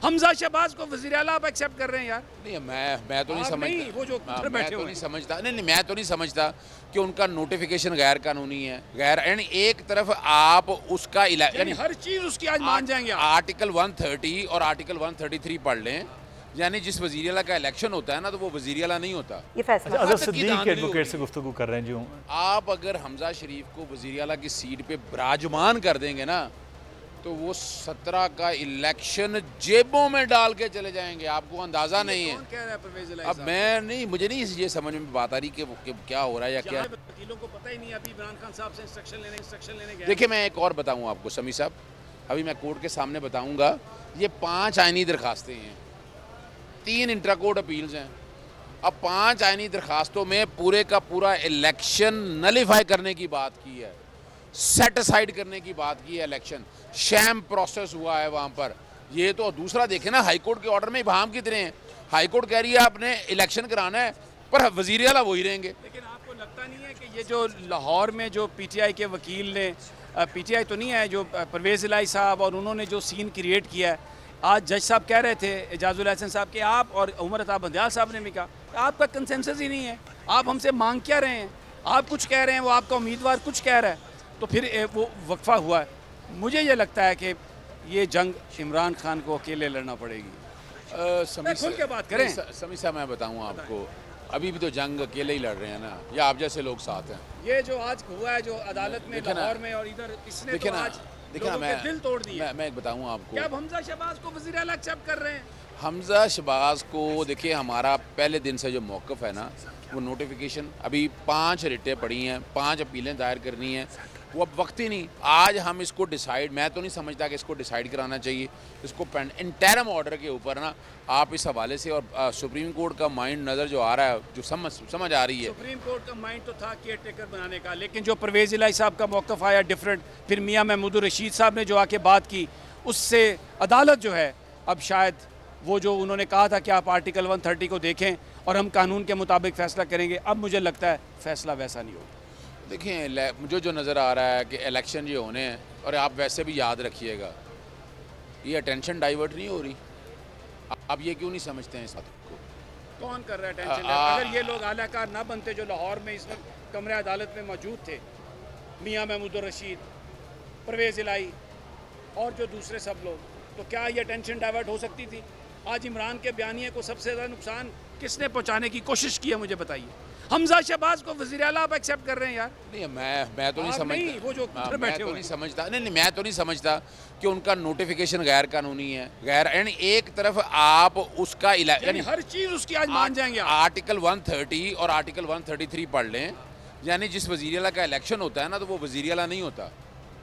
हमजा शहबाज को वज़ीर आला आप एक्सेप्ट कर रहे हैं यार? नहीं, मैं तो नहीं समझता, वो जो मैं तो नहीं समझता, नहीं मैं तो नहीं समझता कि उनका नोटिफिकेशन गैर कानूनी है, गैर, यानी एक तरफ आप उसका यानी हर चीज़ उसकी आज मान जाएंगे आप। आर्टिकल 130 और आर्टिकल 133 पढ़ लें, यानी जिस वज़ीर आला का इलेक्शन होता है ना, तो वो वज़ीर आला नहीं होता। ये फैसला अजहर सिद्दीक एडवोकेट से गुफ्तगू कर रहे हैं जी। आप अगर हमजा शरीफ को वज़ीर आला की सीट पे विराजमान कर देंगे ना, तो वो 17 का इलेक्शन जेबों में डाल के चले जाएंगे, आपको अंदाज़ा नहीं है। कौन कह रहा है परवेज़ इलाही अब साहब? मैं नहीं, मुझे नहीं ये समझ में बात आ रही कि क्या हो रहा है या क्या। वकीलों को पता ही नहीं, अभी इमरान खान साहब से इंस्ट्रक्शन लेने गए। देखिए, मैं एक और बताऊं आपको समी साहब, अभी मैं कोर्ट के सामने बताऊंगा, ये 5 आईनी दरखास्तें हैं, 3 इंट्रा कोर्ट अपील्स हैं। अब 5 आईनी दरखास्तों में पूरे का पूरा इलेक्शन नलीफाई करने की बात की है, सेट असाइड करने की बात की है, इलेक्शन शैम प्रोसेस हुआ है वहाँ पर। ये तो दूसरा देखें ना, हाई कोर्ट के ऑर्डर में इबाहम कितने हैं। हाई कोर्ट कह रही है आपने इलेक्शन कराना है, पर वज़ीर आला वही रहेंगे। लेकिन आपको लगता नहीं है कि ये जो लाहौर में जो पीटीआई के वकील ने, पीटीआई तो नहीं है, जो परवेज़ इलाही साहब, और उन्होंने जो सीन क्रिएट किया है, आज जज साहब कह रहे थे, एजाजुल हसन साहब, के आप और उमर अता बंदयाल साहब ने भी कहा आपका कंसेंसस ही नहीं है, आप हमसे मांग क्या रहे हैं, आप कुछ कह रहे हैं, वो आपका उम्मीदवार कुछ कह रहा है, तो फिर वो वक्फा हुआ है। मुझे ये लगता है कि ये जंग इमरान खान को अकेले लड़ना पड़ेगी। खुल के बात करें समी साहब, मैं बताऊँ आपको, अभी भी तो जंग अकेले ही लड़ रहे हैं ना, या आप जैसे लोग साथ हैं। ये जो आज हुआ है, जो अदालत में लाहौर में और इधर, इसने तो आज लोगों के दिल तोड़ दिए। मैं एक बताऊँ आपको, क्या आप हमजा शहबाज को वज़ीर आला एक्सेप्ट कर रहे हैं? हमजा शहबाज को देखिए, हमारा पहले दिन से जो मौक़िफ़ है ना, वो नोटिफिकेशन, अभी 5 रिटें पड़ी हैं, 5 अपीलें दायर करनी हैं, वो अब वक्त ही नहीं। आज हम इसको डिसाइड, मैं तो नहीं समझता कि इसको डिसाइड कराना चाहिए, इसको इंटरिम ऑर्डर के ऊपर ना आप इस हवाले से, और सुप्रीम कोर्ट का माइंड नज़र जो आ रहा है, जो समझ आ रही है, सुप्रीम कोर्ट का माइंड तो था केयर टेकर बनाने का, लेकिन जो परवेज़ इलाही साहब का मौक़िफ़ आया डिफरेंट, फिर मियाँ महमूदुर रशीद साहब ने जो आके बात की, उससे अदालत जो है अब शायद वो जो उन्होंने कहा था कि आप आर्टिकल 130 को देखें और हम कानून के मुताबिक फ़ैसला करेंगे, अब मुझे लगता है फ़ैसला वैसा नहीं होगा। देखिए, मुझे जो नज़र आ रहा है कि इलेक्शन ये होने हैं, और आप वैसे भी याद रखिएगा, ये अटेंशन डाइवर्ट नहीं हो रही। आप ये क्यों नहीं समझते हैं इस बात को? कौन कर रहा है टेंशन? अगर ये लोग आलाकार ना बनते जो लाहौर में इस वक्त कमरे अदालत में मौजूद थे, मियाँ महमूदुर रशीद, परवेज़ इलाही और जो दूसरे सब लोग, तो क्या ये टेंशन डाइवर्ट हो सकती थी? आज इमरान के बयानिए को सबसे ज़्यादा नुकसान किसने पहुँचाने की कोशिश की है, मुझे बताइए। हमजा शहबाज को वज़ीर आला आप एक्सेप्ट कर रहे हैं यार? नहीं, मैं तो नहीं समझता, वो जो मैं तो नहीं समझता, नहीं मैं तो नहीं समझता कि उनका नोटिफिकेशन गैर कानूनी है, गैर, यानी एक तरफ आप उसका यानी हर चीज़ उसकी आज मान जाएंगे। आर्टिकल 130 और आर्टिकल 133 पढ़ लें, यानी जिस वज़ीर आला का इलेक्शन होता है ना, तो वो वज़ीर आला नहीं होता,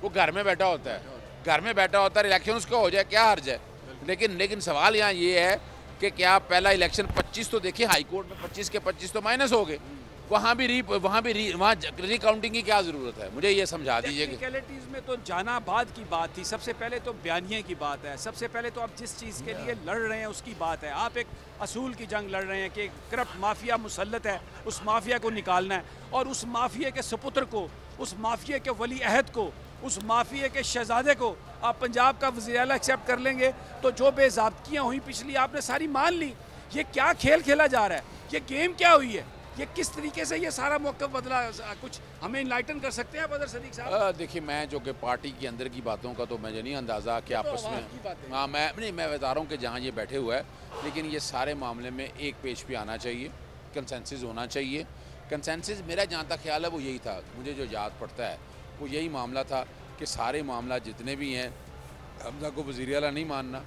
वो घर में बैठा होता है, घर में बैठा होता है, इलेक्शन उसका हो जाए, क्या हर्ज है। लेकिन सवाल यहाँ ये है कि क्या पहला इलेक्शन 25 तो देखिए, हाई कोर्ट में 25 के 25 तो माइनस हो गए, वहाँ रिकाउंटिंग की क्या ज़रूरत है, मुझे ये समझा दीजिए। टेक्निकलिटीज़ में तो जाना बाद की बात थी, सबसे पहले तो बयानिए की बात है, सबसे पहले तो आप जिस चीज़ के लिए लड़ रहे हैं उसकी बात है। आप एक असूल की जंग लड़ रहे हैं कि करप्ट माफिया मुसल्लत है, उस माफिया को निकालना है, और उस माफिया के सुपुत्र को, उस माफिया के वली अहद को, उस माफिया के शहजादे को आप पंजाब का वज़ीर आला एक्सेप्ट कर लेंगे, तो जो बेज़ाब्तियाँ हुई पिछली आपने सारी मान ली। ये क्या खेल खेला जा रहा है, ये गेम क्या हुई है, ये किस तरीके से ये सारा मौक़िफ़ बदला, कुछ हमें इनलाइटन कर सकते हैं बदर सदीक साहब? देखिए, मैं जो कि पार्टी के अंदर की बातों का तो मुझे नहीं अंदाज़ा कि आपस में, हाँ मैं बता रहा हूँ कि जहाँ ये बैठे हुआ है, लेकिन ये सारे मामले में एक पेज पे आना चाहिए, कंसेंसस होना चाहिए। कंसेंसस मेरा जहाँ तक ख्याल है वो यही था, मुझे जो याद पड़ता है वो यही मामला था कि सारे मामला जितने भी हैं, हमजा को वज़ीर आला नहीं मानना,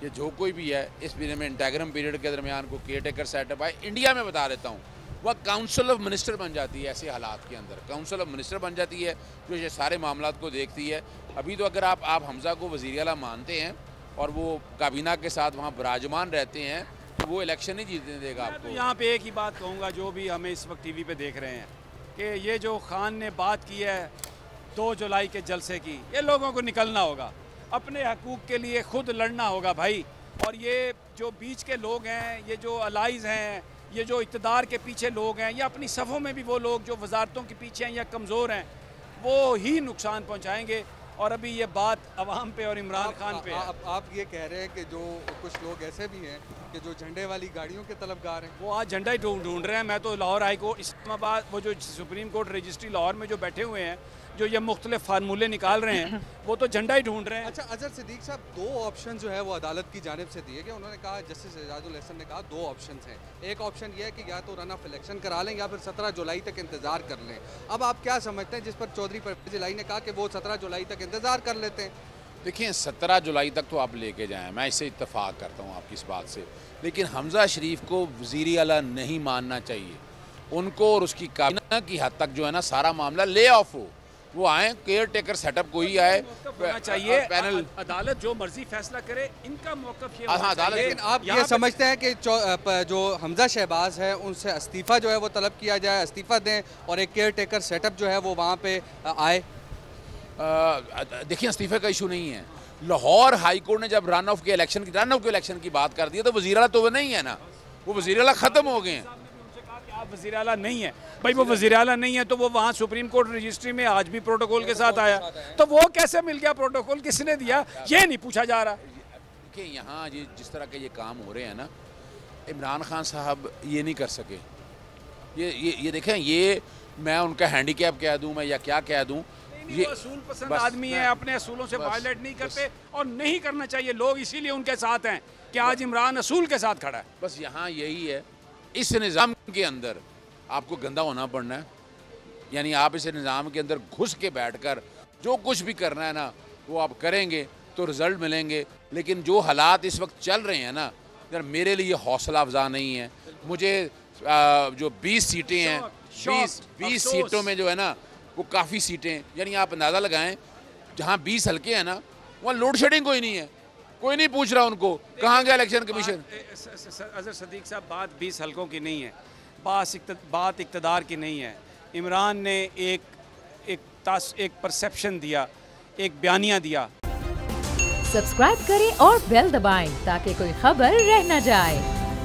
ये जो कोई भी है, इस पीरियड में इंटेग्रम पीरियड के दरमियान को केयर टेकर सेटअप है। इंडिया में बता देता हूँ, वह काउंसिल ऑफ मिनिस्टर बन जाती है, ऐसे हालात के अंदर काउंसिल ऑफ मिनिस्टर बन जाती है, जो ये सारे मामला को देखती है। अभी तो अगर आप हमजा को वज़ीर आला मानते हैं और वो काबीना के साथ वहाँ विराजमान रहते हैं, तो वो इलेक्शन ही जीतने देगा आपको। तो यहाँ पे एक ही बात कहूँगा, जो भी हमें इस वक्त टीवी पे देख रहे हैं, कि ये जो खान ने बात की है 2 जुलाई के जलसे की, ये लोगों को निकलना होगा, अपने हकूक़ के लिए खुद लड़ना होगा भाई। और ये जो बीच के लोग हैं, ये जो अलाइज़ हैं, ये जो इक़्तिदार के पीछे लोग हैं, या अपनी सफ़ों में भी वो लोग जो वजारतों के पीछे हैं या कमज़ोर हैं, वो ही नुकसान पहुँचाएँगे। और अभी ये बात अवाम पे और इमरान खान पे है। आप ये कह रहे हैं कि जो कुछ लोग ऐसे भी हैं कि जो झंडे वाली गाड़ियों के तलबगार हैं, वो आज झंडा ही ढूंढ रहे हैं। मैं तो लाहौर हाई कोर्ट, इस्लामाबाद, वो जो सुप्रीम कोर्ट रजिस्ट्री लाहौर में जो बैठे हुए हैं, जो ये मुख्तलिफ फार्मूले निकाल रहे हैं, वो तो झंडा ही ढूंढ रहे हैं। अच्छा, अजहर सिद्दीक साहब, 2 ऑप्शन जो है वो अदालत की जानिब से दिए गए। उन्होंने कहा, जस्टिस एजाजुल एहसन ने कहा 2 ऑप्शन हैं। एक ऑप्शन ये है कि या तो रन ऑफ इलेक्शन करा लें या फिर 17 जुलाई तक इंतज़ार कर लें। अब आप क्या समझते हैं जिस पर चौधरी परवेज़ इलाही ने कहा कि वो 17 जुलाई तक इंतज़ार कर लेते हैं? देखिए 17 जुलाई तक तो आप लेके जाएं, मैं इससे इत्तेफाक करता हूँ आपकी इस बात से, लेकिन हमज़ा शरीफ को वज़ीर आला नहीं मानना चाहिए। उनको और उसकी काबीना की हद तक जो है ना सारा मामला ले ऑफ हो, वो आए, केयर टेकर सेटअप कोई आए, होना चाहिए। पैनल अदालत जो मर्जी फैसला करे, इनका मौक़िफ़ ये हाँ, होना चाहिए। लेकिन आप ये समझते हैं कि जो हमजा शहबाज है उनसे इस्तीफ़ा जो है वो तलब किया जाए, इस्तीफ़ा दें और एक केयर टेकर सेटअप जो है वो वहाँ पे आए? देखिए इस्तीफे का इशू नहीं है। लाहौर हाई कोर्ट ने जब रन ऑफ के इलेक्शन की बात कर दी तो वज़ीर आला तो वो नहीं है ना, वो वज़ीर आला ख़त्म हो गए हैं। आप वज़ीर आला नहीं है भाई, वो वज़ीर आला नहीं है तो वो वहाँ सुप्रीम कोर्ट रजिस्ट्री में आज भी प्रोटोकॉल के साथ आया, तो वो कैसे मिल गया? प्रोटोकॉल किसने दिया, ये नहीं पूछा जा रहा। देखिए यहाँ जिस तरह के ये काम हो रहे हैं ना, इमरान खान साहब ये नहीं कर सके। ये देखें, ये मैं उनका हैंडीकैप कह दूँ मैं या क्या कह दूँ, ये असूल पसंद आदमी है, अपने असूलों से वायलेट नहीं करते और नहीं करना चाहिए। लोग इसीलिए उनके साथ हैं कि आज इमरान असूल के साथ खड़ा है। बस यहाँ यही है, इस निज़ाम के अंदर आपको गंदा होना पड़ना है। यानी आप इस निज़ाम के अंदर घुस के बैठकर जो कुछ भी करना है ना वो आप करेंगे तो रिज़ल्ट मिलेंगे। लेकिन जो हालात इस वक्त चल रहे हैं ना, यार मेरे लिए हौसला अफजा नहीं है। मुझे जो 20 सीटें हैं, 20 सीटों में जो है ना वो काफ़ी सीटें, यानी आप अंदाज़ा लगाएं, जहाँ 20 हल्के हैं ना वहाँ लोड शेडिंग कोई नहीं है, कोई नहीं पूछ रहा उनको कहाँ गया इलेक्शन कमीशन। अजहर सिद्दीक साहब, बात 20 हल्कों की नहीं है, बात इक़्तिदार की नहीं है। इमरान ने एक परसेप्शन दिया, एक बयानिया दिया। सब्सक्राइब करें और बेल दबाएं ताकि कोई खबर रह न जाए।